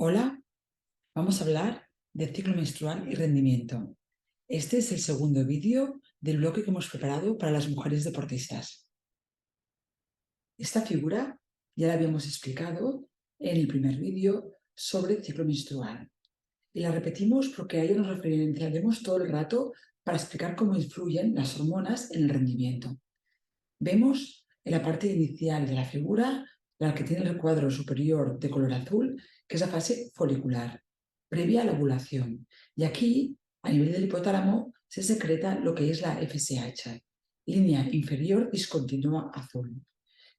Hola, vamos a hablar de ciclo menstrual y rendimiento. Este es el segundo vídeo del bloque que hemos preparado para las mujeres deportistas. Esta figura ya la habíamos explicado en el primer vídeo sobre el ciclo menstrual y la repetimos porque a ella nos referenciaremos todo el rato para explicar cómo influyen las hormonas en el rendimiento. Vemos en la parte inicial de la figura la que tiene el recuadro superior de color azul, que es la fase folicular, previa a la ovulación. Y aquí, a nivel del hipotálamo, se secreta lo que es la FSH, línea inferior discontinua azul.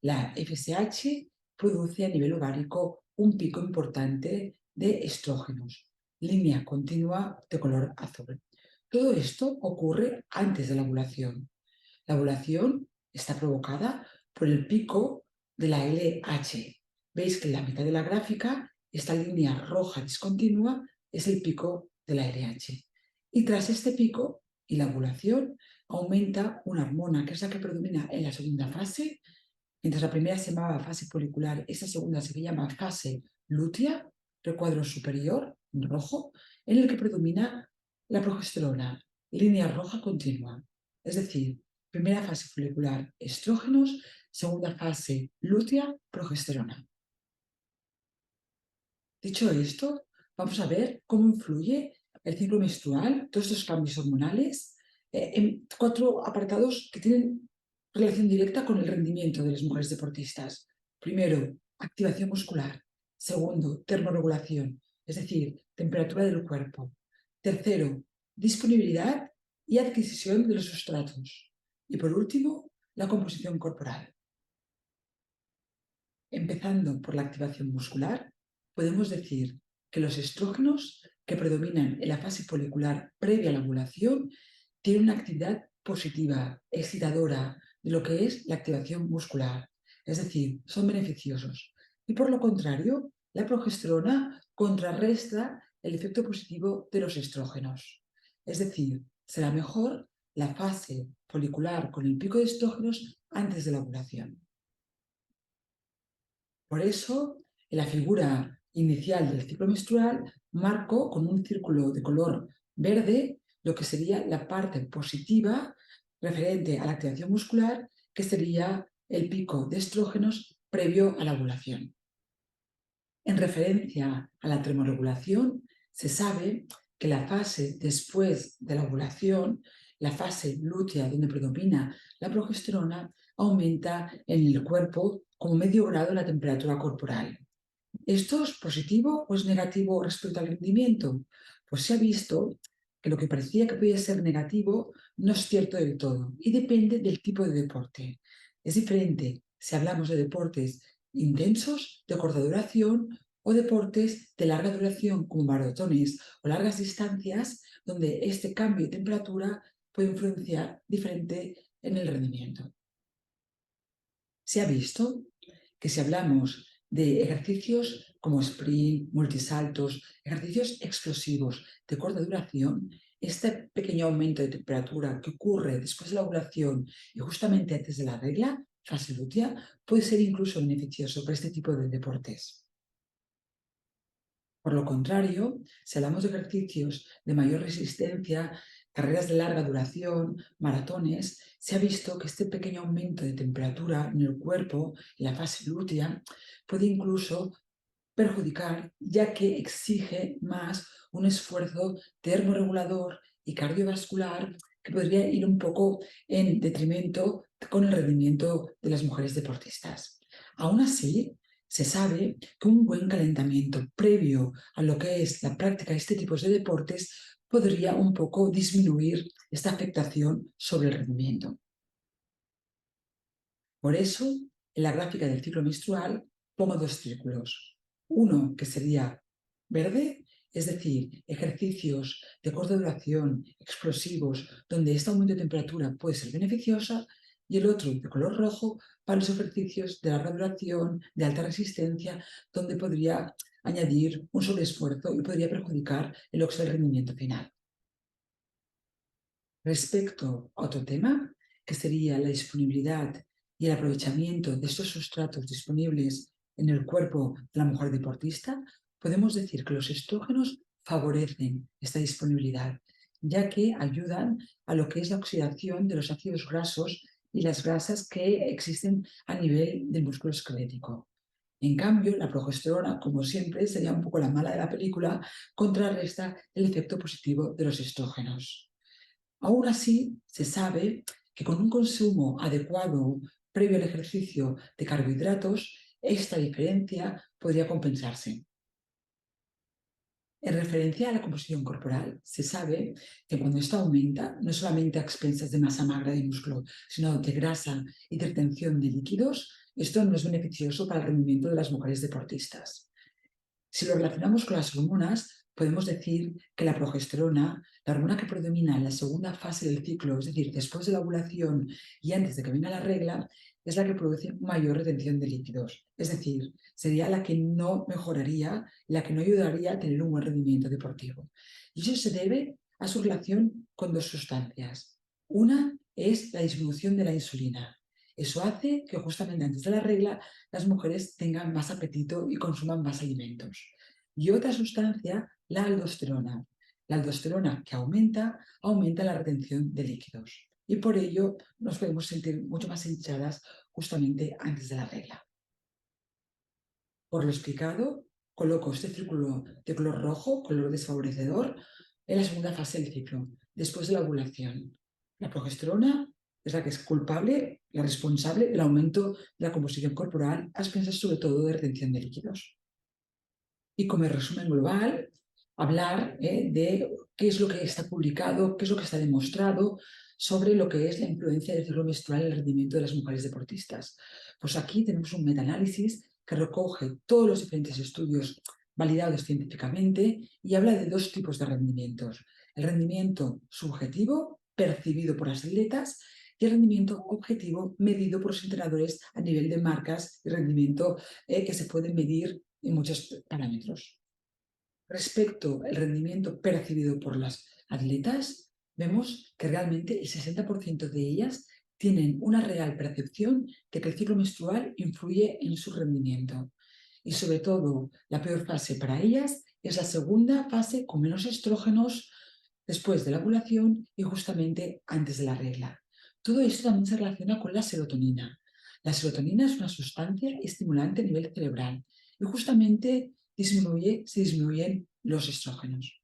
La FSH produce a nivel ovárico un pico importante de estrógenos, línea continua de color azul. Todo esto ocurre antes de la ovulación. La ovulación está provocada por el pico de la LH. Veis que en la mitad de la gráfica, esta línea roja discontinua es el pico de la LH. Y tras este pico y la ovulación, aumenta una hormona que es la que predomina en la segunda fase. Mientras la primera se llamaba fase folicular, esta segunda se llama fase lútea, recuadro superior, en rojo, en el que predomina la progesterona, línea roja continua. Es decir, primera fase folicular, estrógenos, segunda fase lútea, progesterona. Dicho esto, vamos a ver cómo influye el ciclo menstrual, todos estos cambios hormonales, en 4 apartados que tienen relación directa con el rendimiento de las mujeres deportistas. Primero, activación muscular. Segundo, termorregulación, es decir, temperatura del cuerpo. Tercero, disponibilidad y adquisición de los sustratos. Y por último, la composición corporal. Empezando por la activación muscular, podemos decir que los estrógenos que predominan en la fase folicular previa a la ovulación tienen una actividad positiva, excitadora de lo que es la activación muscular. Es decir, son beneficiosos. Y por lo contrario, la progesterona contrarresta el efecto positivo de los estrógenos. Es decir, será mejor la fase folicular con el pico de estrógenos antes de la ovulación. Por eso, en la figura inicial del ciclo menstrual, marco con un círculo de color verde lo que sería la parte positiva referente a la activación muscular, que sería el pico de estrógenos previo a la ovulación. En referencia a la termorregulación, se sabe que la fase después de la ovulación, la fase lútea donde predomina la progesterona, aumenta en el cuerpo como medio grado la temperatura corporal. ¿Esto es positivo o es negativo respecto al rendimiento? Pues se ha visto que lo que parecía que podía ser negativo no es cierto del todo y depende del tipo de deporte. Es diferente si hablamos de deportes intensos, de corta duración, o deportes de larga duración como maratones o largas distancias, donde este cambio de temperatura puede influenciar diferente en el rendimiento. Se ha visto que si hablamos de ejercicios como sprint, multisaltos, ejercicios explosivos de corta duración, este pequeño aumento de temperatura que ocurre después de la ovulación y justamente antes de la regla, fase lútea, puede ser incluso beneficioso para este tipo de deportes. Por lo contrario, si hablamos de ejercicios de mayor resistencia, carreras de larga duración, maratones, se ha visto que este pequeño aumento de temperatura en el cuerpo, en la fase lútea, puede incluso perjudicar, ya que exige más un esfuerzo termorregulador y cardiovascular que podría ir un poco en detrimento con el rendimiento de las mujeres deportistas. Aún así, se sabe que un buen calentamiento previo a lo que es la práctica de este tipo de deportes podría un poco disminuir esta afectación sobre el rendimiento. Por eso, en la gráfica del ciclo menstrual pongo 2 círculos. Uno que sería verde, es decir, ejercicios de corta duración, explosivos, donde este aumento de temperatura puede ser beneficiosa, y el otro de color rojo para los ejercicios de larga duración, de alta resistencia, donde podría añadir un sobreesfuerzo y podría perjudicar el rendimiento final. Respecto a otro tema, que sería la disponibilidad y el aprovechamiento de estos sustratos disponibles en el cuerpo de la mujer deportista, podemos decir que los estrógenos favorecen esta disponibilidad, ya que ayudan a lo que es la oxidación de los ácidos grasos y las grasas que existen a nivel del músculo esquelético. En cambio, la progesterona, como siempre, sería un poco la mala de la película, contrarresta el efecto positivo de los estrógenos. Aún así, se sabe que con un consumo adecuado previo al ejercicio de carbohidratos, esta diferencia podría compensarse. En referencia a la composición corporal, se sabe que cuando esto aumenta, no solamente a expensas de masa magra de músculo, sino de grasa y de retención de líquidos, esto no es beneficioso para el rendimiento de las mujeres deportistas. Si lo relacionamos con las hormonas, podemos decir que la progesterona, la hormona que predomina en la segunda fase del ciclo, es decir, después de la ovulación y antes de que venga la regla, es la que produce mayor retención de líquidos. Es decir, sería la que no mejoraría, la que no ayudaría a tener un buen rendimiento deportivo. Y eso se debe a su relación con dos sustancias. Una es la disminución de la insulina. Eso hace que justamente antes de la regla las mujeres tengan más apetito y consuman más alimentos. Y otra sustancia, la aldosterona. La aldosterona que aumenta la retención de líquidos. Y por ello nos podemos sentir mucho más hinchadas justamente antes de la regla. Por lo explicado, coloco este círculo de color rojo, color desfavorecedor, en la segunda fase del ciclo, después de la ovulación. La progesterona es la que es culpable, la responsable del aumento de la composición corporal a expensas sobre todo de retención de líquidos. Y como resumen global, hablar de qué es lo que está publicado, qué es lo que está demostrado sobre lo que es la influencia del ciclo menstrual en el rendimiento de las mujeres deportistas. Pues aquí tenemos un metaanálisis que recoge todos los diferentes estudios validados científicamente y habla de dos tipos de rendimientos. El rendimiento subjetivo, percibido por las atletas, y el rendimiento objetivo, medido por los entrenadores a nivel de marcas y rendimiento que se puede medir en muchos parámetros. Respecto al rendimiento percibido por las atletas, vemos que realmente el 60% de ellas tienen una real percepción de que el ciclo menstrual influye en su rendimiento. Y sobre todo, la peor fase para ellas es la segunda fase con menos estrógenos después de la ovulación y justamente antes de la regla. Todo esto también se relaciona con la serotonina. La serotonina es una sustancia estimulante a nivel cerebral y justamente se disminuyen los estrógenos.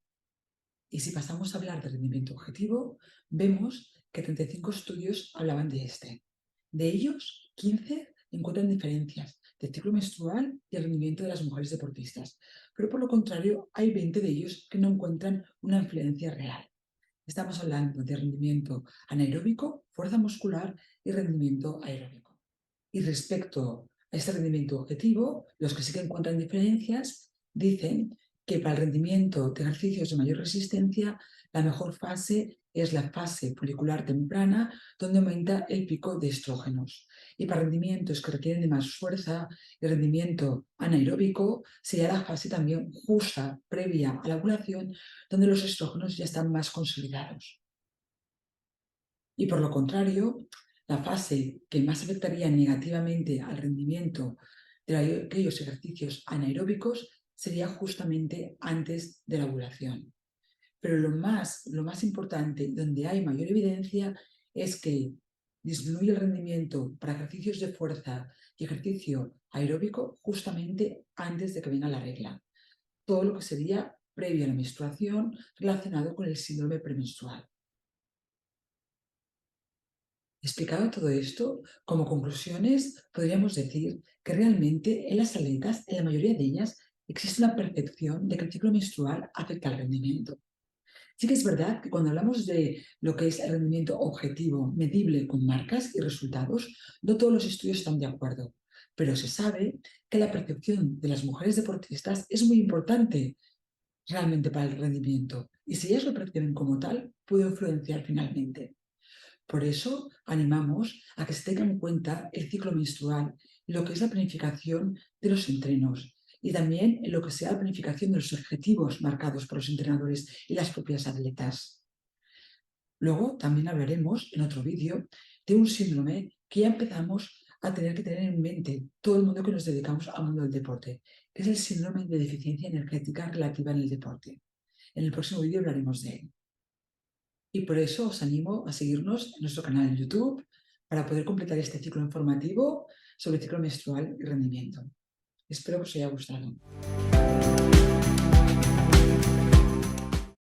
Y si pasamos a hablar de rendimiento objetivo, vemos que 35 estudios hablaban de este. De ellos, 15 encuentran diferencias del ciclo menstrual y el rendimiento de las mujeres deportistas. Pero por lo contrario, hay 20 de ellos que no encuentran una influencia real. Estamos hablando de rendimiento anaeróbico, fuerza muscular y rendimiento aeróbico. Y respecto a este rendimiento objetivo, los que sí que encuentran diferencias dicen que para el rendimiento de ejercicios de mayor resistencia, la mejor fase es la fase folicular temprana, donde aumenta el pico de estrógenos. Y para rendimientos que requieren de más fuerza y rendimiento anaeróbico, sería la fase también justa, previa a la ovulación, donde los estrógenos ya están más consolidados. Y por lo contrario, la fase que más afectaría negativamente al rendimiento de aquellos ejercicios anaeróbicos sería justamente antes de la ovulación. Pero lo más importante, donde hay mayor evidencia, es que disminuye el rendimiento para ejercicios de fuerza y ejercicio aeróbico justamente antes de que venga la regla. Todo lo que sería previo a la menstruación relacionado con el síndrome premenstrual. Explicado todo esto, como conclusiones, podríamos decir que realmente en las atletas, en la mayoría de ellas, existe una percepción de que el ciclo menstrual afecta al rendimiento. Sí que es verdad que cuando hablamos de lo que es el rendimiento objetivo, medible con marcas y resultados, no todos los estudios están de acuerdo, pero se sabe que la percepción de las mujeres deportistas es muy importante realmente para el rendimiento y si ellas lo perciben como tal, puede influenciar finalmente. Por eso animamos a que se tenga en cuenta el ciclo menstrual, lo que es la planificación de los entrenos y también en lo que sea la planificación de los objetivos marcados por los entrenadores y las propias atletas. Luego también hablaremos en otro vídeo de un síndrome que ya empezamos a tener que tener en mente todo el mundo que nos dedicamos al mundo del deporte, que es el síndrome de deficiencia energética relativa en el deporte. En el próximo vídeo hablaremos de él. Y por eso os animo a seguirnos en nuestro canal de YouTube para poder completar este ciclo informativo sobre ciclo menstrual y rendimiento. Espero que os haya gustado.